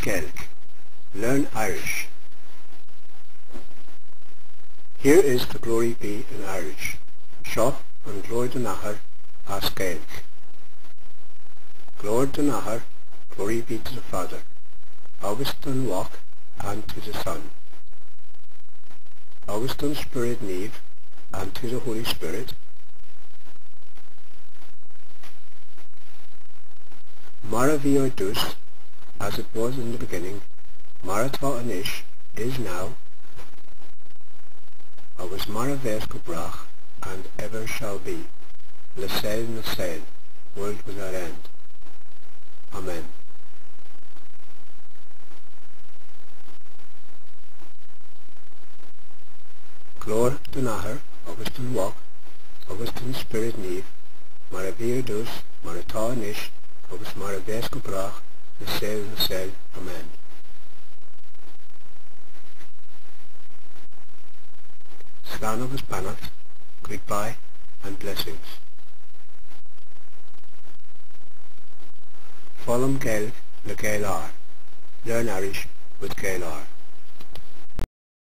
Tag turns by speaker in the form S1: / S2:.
S1: Gaelic. Learn Irish. Here is the glory be in Irish. Seo an glór den Athair as Gaelic. Glór den Athair, glory be to the Father, agus den Walk and to the Son, agus den Spirit Neve and to the Holy Spirit. Mara bhí ar dús, as it was in the beginning, mara tá anois, is now, agus mara bheas go brach, and ever shall be, le sail na sail, world without end. Amen. Glór den Athair, agus den Walk, agus den Spirit Neve, mara bhí ar dús, mara tá anois, agus mara bheas go brach, le sail na sail. Amen. Slán agus bannacht, goodbye and blessings. Folum Gael le Gael R. Learn Irish with Gael R.